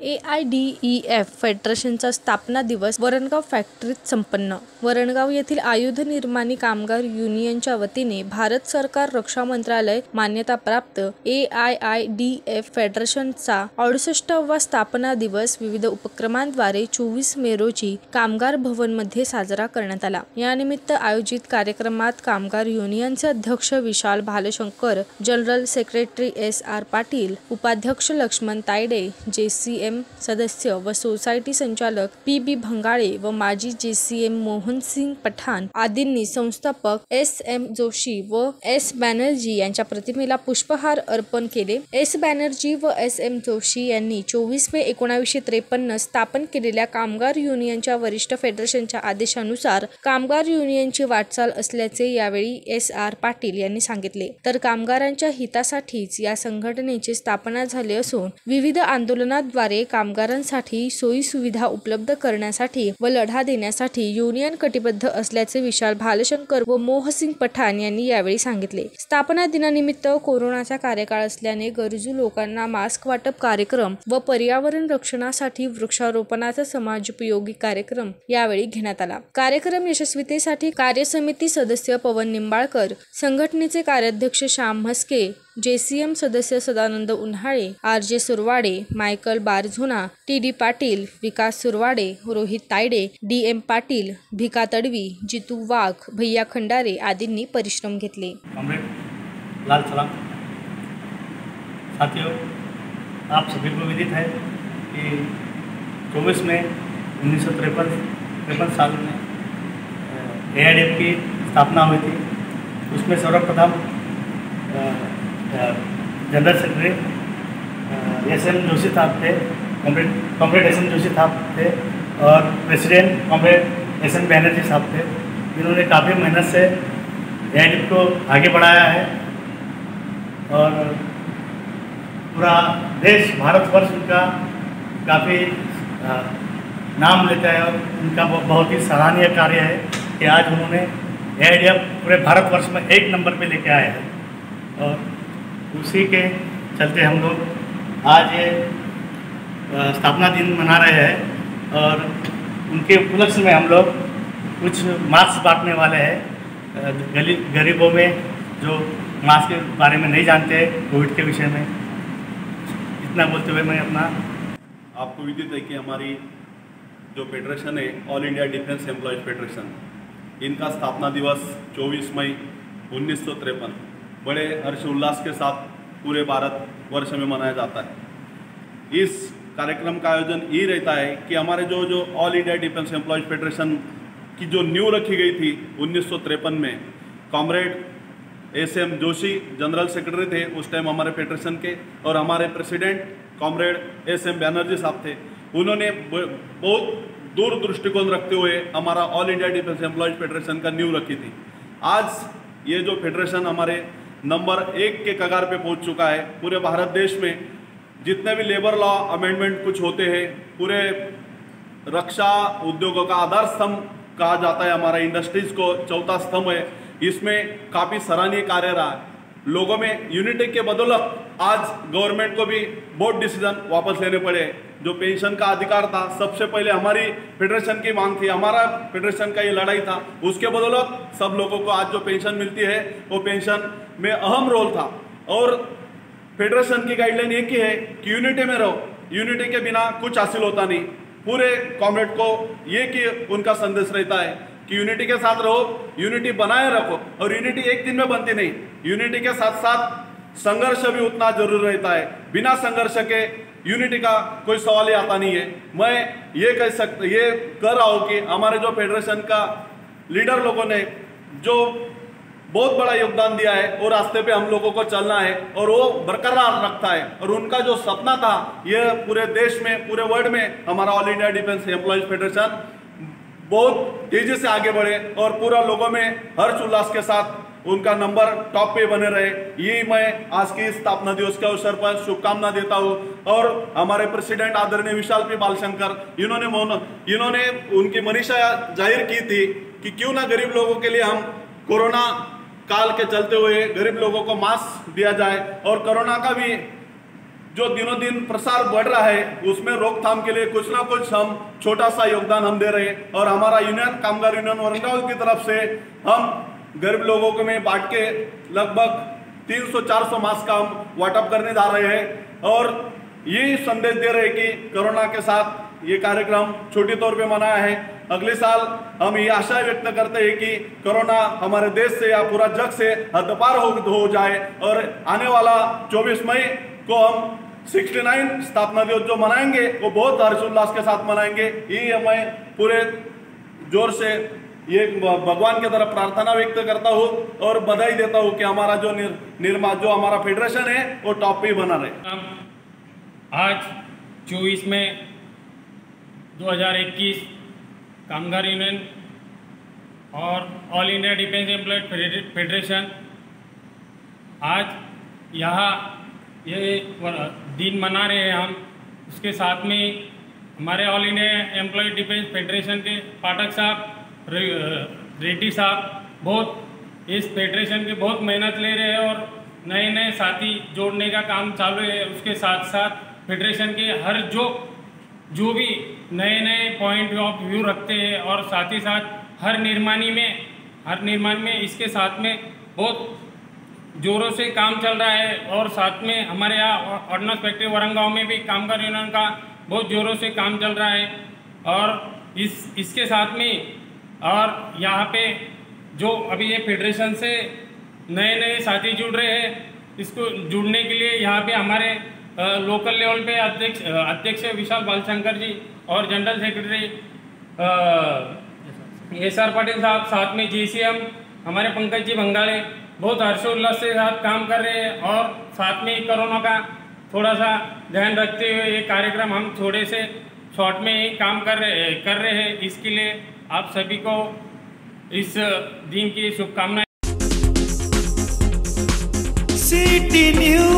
AIDEF फेडरेशनचा स्थापना दिवस वरणगाव फॅक्टरीत संपन्न. वरणगाव येथील आयुध निर्माणी कामगार युनियनच्या वतीने भारत सरकार रक्षा मंत्रालय मान्यताप्राप्त AIDEF फेडरेशनचा 68वा स्थापना दिवस विविध उपक्रमांद्वारे 24 मे रोजी कामगार भवन मध्ये साजरा करण्यात आला. यानिमित्त आयोजित कार्यक्रमात कामगार युनियनचे अध्यक्ष Vishal Bhalshankar, general secretary SR Patil, उपाध्यक्ष लक्ष्मण तायडे, JCM सदस्य व सोसायटी संचालक PB भंगाळे व माजी JCM मोहनसिंग पठाण आदींनी संस्थापक SM जोशी व S बॅनर्जी यांच्या प्रतिमेला पुष्पहार अर्पण केले. S बॅनर्जी व SM जोशी यांनी 24 मे 1953 स्थापन केलेल्या कामगार युनियनच्या वरिष्ठ फेडरेशनच्या आदेशानुसार कामगार युनियनची वाटचाल असल्याचे यावेळी SR पाटील यांनी सांगितले. तर कामगारांच्या हितासाठीच या संघटनेची स्थापना झाली असून विविध आंदोलनाद्वारे कामगारांसाठी सोयी सुविधा उपलब्ध करण्यासाठी व लढा देण्यासाठी युनियन कटिबद्ध असल्याचे विशाल भालशंकर व मोहसिंग पठाण यांनी यावेळी सांगितले. स्थापना दिनानिमित्त कोरोनाचा कार्यकाळ असल्याने गरजू लोकांना मास्क वाटप कार्यक्रम व पर्यावरण रक्षणासाठी वृक्षारोपणाचा समाजोपयोगी कार्यक्रम यावेळी घेण्यात आला. कार्यक्रम यशस्वीतेसाठी कार्यसमिती सदस्य पवन निंबाळकर, संघटनेचे कार्याध्यक्ष श्याम म्हस्के, JCM सदस्य Sadanand Unhale, RJ Surwade, Michael Barzona, TD Patil, Vikas Surwade, Rohit Tayade, DM Patil, Bhika Tadvi, Jitu Wagh, Bhaiya Khandare आदींनी परिश्रम घेतले. लाल सलाम साथियों, आप सभी को विदित है कि 24 मई 1953 साल में AIDEF की स्थापना हुई थी. उसमें सर्वप्रथम जनरल सेक्रेटरी SM जोशी साहब थे, कॉमरेड SM जोशी साहब थे और प्रेसिडेंट कॉमरेड SM बैनर्जी साहब थे. इन्होंने काफ़ी मेहनत से AIDEF को आगे बढ़ाया है और पूरा देश भारतवर्ष उनका काफ़ी नाम लेता है और उनका बहुत ही सराहनीय कार्य है कि आज उन्होंने AIDEF पूरे भारतवर्ष में एक नंबर पे लेके आए हैं. और उसी के चलते हम लोग आज ये स्थापना दिन मना रहे हैं और उनके उपलक्ष्य में हम लोग कुछ मास्क बांटने वाले हैं गरीबों में जो मास्क के बारे में नहीं जानते कोविड के विषय में. इतना बोलते हुए मैं अपना आपको विदित है कि हमारी जो फेडरेशन है all India defence employees federation, इनका स्थापना दिवस 24 मई 1953 बड़े हर्षोल्लास के साथ पूरे भारतवर्ष में मनाया जाता है. इस कार्यक्रम का आयोजन ये रहता है कि हमारे जो all India defence employees federation की जो नींव रखी गई थी 1953 में, comrade SM Joshi general secretary थे उस टाइम हमारे फेडरेशन के और हमारे प्रेसिडेंट कॉमरेड SM बैनर्जी साहब थे. उन्होंने बहुत दूर दृष्टिकोण रखते हुए हमारा all India defence employees federation का नींव रखी थी. आज ये जो फेडरेशन हमारे नंबर 1 के कगार पे पहुंच चुका है. पूरे भारत देश में जितने भी लेबर लॉ अमेंडमेंट कुछ होते हैं, पूरे रक्षा उद्योगों का आधार स्तंभ कहा जाता है, हमारा इंडस्ट्रीज को चौथा स्तंभ है. इसमें काफ़ी सराहनीय कार्य रहा है. लोगों में यूनिटी के बदौलत आज गवर्नमेंट को भी बहुत डिसीजन वापस लेने पड़े. जो पेंशन का अधिकार था, सबसे पहले हमारी फेडरेशन की मांग थी, हमारा फेडरेशन का ये लड़ाई था. उसके बदौलत सब लोगों को आज जो पेंशन मिलती है वो पेंशन में अहम रोल था. और फेडरेशन की गाइडलाइन एक ही है कि यूनिटी में रहो, यूनिटी के बिना कुछ हासिल होता नहीं. पूरे कॉमरेड को ये कि उनका संदेश रहता है कि यूनिटी के साथ रहो, यूनिटी बनाए रखो. और यूनिटी एक दिन में बनती नहीं, यूनिटी के साथ साथ संघर्ष भी उतना जरूरी रहता है. बिना संघर्ष के यूनिटी का कोई सवाल ही आता नहीं है. मैं ये कह रहा हूँ कि हमारे जो फेडरेशन का लीडर लोगों ने जो बहुत बड़ा योगदान दिया है और रास्ते पे हम लोगों को चलना है और वो बरकरार रखता है. और उनका जो सपना था ये पूरे देश में, पूरे वर्ल्ड में हमारा all India defence employees federation बहुत तेजी से आगे बढ़े और पूरा लोगों में हर्ष उल्लास के साथ उनका नंबर टॉप पे बने रहे. यही मैं आज की स्थापना दिवस के अवसर पर शुभकामना देता हूँ. और हमारे प्रेसिडेंट आदरणीय विशाल P भालशंकर, इन्होंने उनकी मनीषा जाहिर की थी कि क्यों ना गरीब लोगों के लिए हम कोरोना काल के चलते हुए गरीब लोगों को मास्क दिया जाए और कोरोना का भी जो दिनों दिन प्रसार बढ़ रहा है उसमें रोकथाम के लिए कुछ ना कुछ हम छोटा सा योगदान हम दे रहे हैं। और हमारा यूनियन कामगार यूनियन औरंगाबाद की तरफ से हम गरीब लोगों को में बांट के लगभग 300-400 मास्क का हम वाटअप करने जा रहे हैं और ये संदेश दे रहे हैं कि कोरोना के साथ ये कार्यक्रम छोटे तौर पे मनाया है। अगले साल हम ये आशा व्यक्त करते हैं कि कोरोना हमारे देश से या पूरा जग से हद्दपार हो जाए और आने वाला 24 मई को हम 69 स्थापना दिवस जो मनाएंगे वो बहुत हर्षोल्लास के साथ मनाएंगे। ये मैं पूरे जोर से ये भगवान की तरफ प्रार्थना व्यक्त करता हूँ और बधाई देता हूँ कि हमारा जो जो हमारा फेडरेशन है वो टॉप पे बना रहे। आज 24 मई 2021 कामगार यूनियन और all India defence employees federation आज यहाँ ये दिन मना रहे हैं हम। उसके साथ में हमारे all India employees defence federation के पाठक साहब, रेड्डी साहब बहुत इस फेडरेशन की बहुत मेहनत ले रहे हैं और नए नए साथी जोड़ने का काम चालू है। उसके साथ साथ फेडरेशन के हर जो भी नए नए पॉइंट ऑफ व्यू रखते हैं और साथ ही साथ हर निर्माण में इसके साथ में बहुत जोरों से काम चल रहा है। और साथ में हमारे यहाँ ऑर्डिनेंस फैक्ट्री वरंगाव में भी कामगार यूनियन का बहुत जोरों से काम चल रहा है। और इसके साथ में और यहाँ पे जो अभी ये फेडरेशन से नए नए साथी जुड़ रहे हैं, इसको जुड़ने के लिए यहाँ पे हमारे लोकल लेवल पे अध्यक्ष विशाल बालशंकर जी और जनरल सेक्रेटरी SR पाटिल साहब, साथ में JCM हमारे पंकज जी बंगाले बहुत हर्षोल्लास से साथ काम कर रहे हैं। और साथ में कोरोना का थोड़ा सा ध्यान रखते हुए ये कार्यक्रम हम थोड़े से शॉर्ट में ही काम कर रहे हैं। इसके लिए आप सभी को इस दिन की शुभकामनाएं। City news